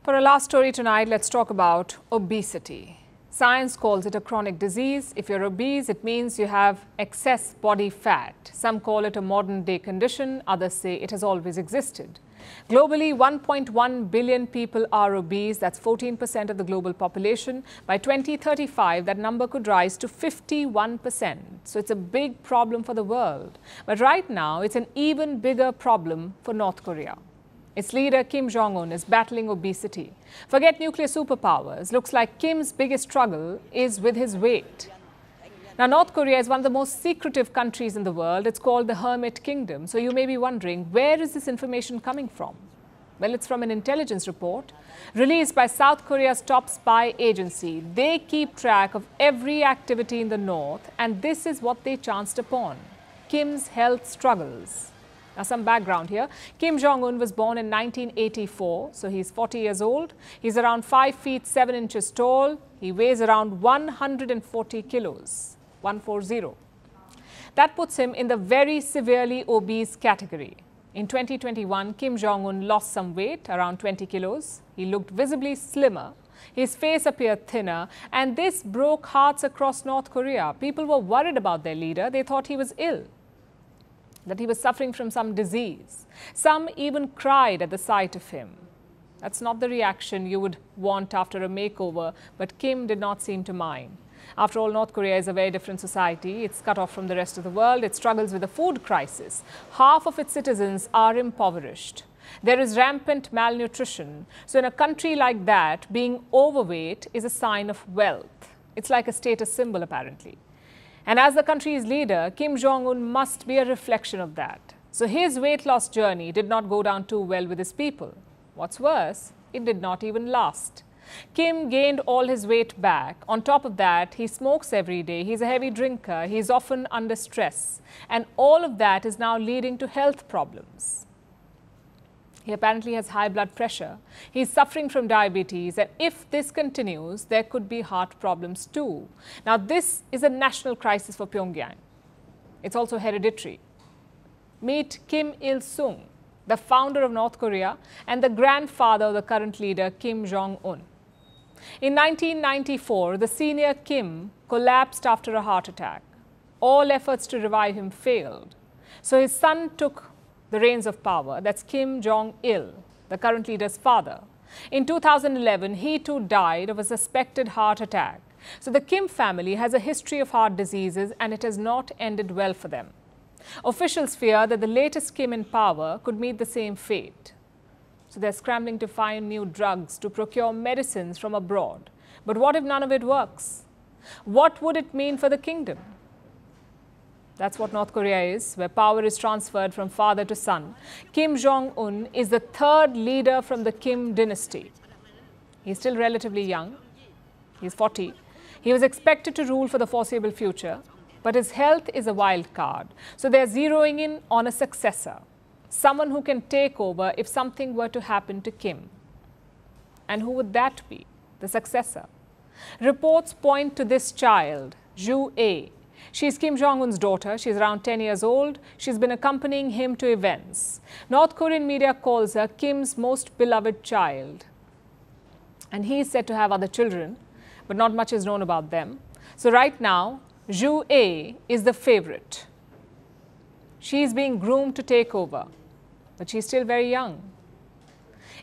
For our last story tonight, let's talk about obesity. Science calls it a chronic disease. If you're obese, it means you have excess body fat. Some call it a modern-day condition. Others say it has always existed. Globally, 1.1 billion people are obese. That's 14% of the global population. By 2035, that number could rise to 51%. So it's a big problem for the world. But right now, it's an even bigger problem for North Korea. Its leader, Kim Jong Un, is battling obesity. Forget nuclear superpowers. Looks like Kim's biggest struggle is with his weight. Now, North Korea is one of the most secretive countries in the world. It's called the Hermit Kingdom. So you may be wondering, where is this information coming from? Well, it's from an intelligence report released by South Korea's top spy agency. They keep track of every activity in the north, and this is what they chanced upon: Kim's health struggles. Now, some background here. Kim Jong Un was born in 1984, so he's 40 years old. He's around 5 feet 7 inches tall. He weighs around 140 kilos, 140. That puts him in the very severely obese category. In 2021, Kim Jong Un lost some weight, around 20 kilos. He looked visibly slimmer. His face appeared thinner, and this broke hearts across North Korea. People were worried about their leader. They thought he was ill, that he was suffering from some disease. Some even cried at the sight of him. That's not the reaction you would want after a makeover, but Kim did not seem to mind. After all, North Korea is a very different society. It's cut off from the rest of the world. It struggles with a food crisis. Half of its citizens are impoverished. There is rampant malnutrition. So in a country like that, being overweight is a sign of wealth. It's like a status symbol, apparently. And as the country's leader, Kim Jong Un must be a reflection of that. So his weight loss journey did not go down too well with his people. What's worse, it did not even last. Kim gained all his weight back. On top of that, he smokes every day. He's a heavy drinker. He's often under stress. And all of that is now leading to health problems. He apparently has high blood pressure. He's suffering from diabetes, and if this continues, there could be heart problems too. Now, this is a national crisis for Pyongyang. It's also hereditary. Meet Kim Il-sung, the founder of North Korea and the grandfather of the current leader, Kim Jong Un. In 1994, the senior Kim collapsed after a heart attack. All efforts to revive him failed. So his son took the reins of power. That's Kim Jong-il, the current leader's father. In 2011, he too died of a suspected heart attack. So the Kim family has a history of heart diseases, and it has not ended well for them. Officials fear that the latest Kim in power could meet the same fate. So they're scrambling to find new drugs, to procure medicines from abroad. But what if none of it works? What would it mean for the kingdom? That's what North Korea is, where power is transferred from father to son. Kim Jong-un is the third leader from the Kim dynasty. He's still relatively young. He's 40. He was expected to rule for the foreseeable future, but his health is a wild card. So they're zeroing in on a successor, someone who can take over if something were to happen to Kim. And who would that be, the successor? Reports point to this child, Ju-ae. She's Kim Jong-un's daughter. She's around 10 years old. She's been accompanying him to events. North Korean media calls her Kim's most beloved child. And he is said to have other children, but not much is known about them. So right now, Ju-ae is the favorite. She's being groomed to take over, but she's still very young.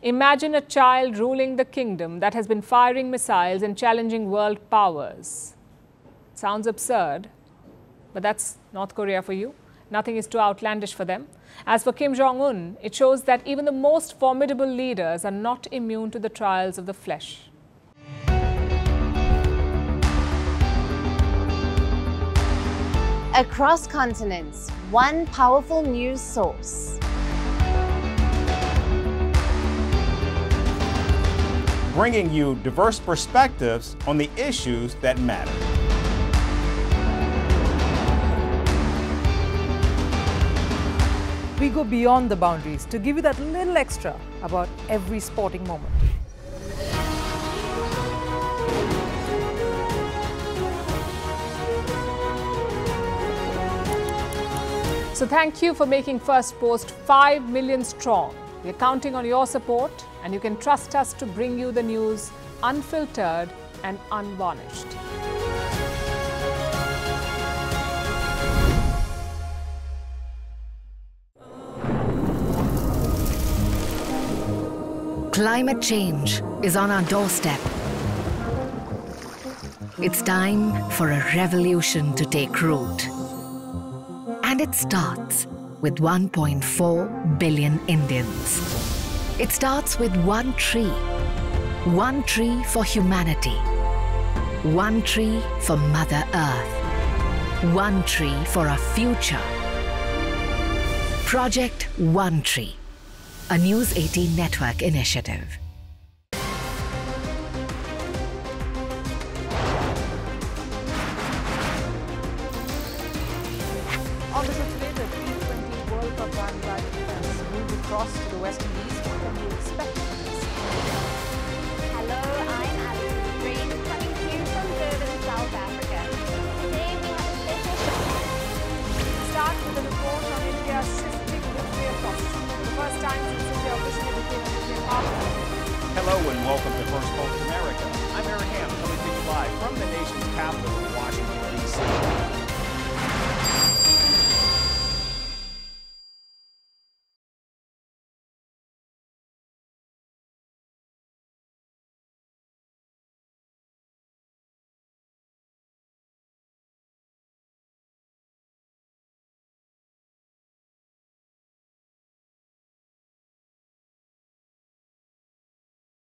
Imagine a child ruling the kingdom that has been firing missiles and challenging world powers. Sounds absurd. But that's North Korea for you. Nothing is too outlandish for them. As for Kim Jong-un, it shows that even the most formidable leaders are not immune to the trials of the flesh. Across continents, one powerful news source. Bringing you diverse perspectives on the issues that matter. We go beyond the boundaries to give you that little extra about every sporting moment. So thank you for making Firstpost 5 million strong. We're counting on your support and you can trust us to bring you the news unfiltered and unvarnished. Climate change is on our doorstep. It's time for a revolution to take root. And it starts with 1.4 billion Indians. It starts with one tree for humanity, one tree for Mother Earth, one tree for our future. Project One Tree, a News 18 network initiative. On the show today, the T20 World Cup Vantage has moved across to the West Indies. What can you expect from this? Hello, I'm Alison Green, coming to you from Durban, South Africa. Today we have a special show. Start with a report on India's shifting nuclear posture. For the first time since India officially became a nuclear power. Hello and welcome to Firstpost America. I'm Eric Ham, coming to you live from the nation's capital,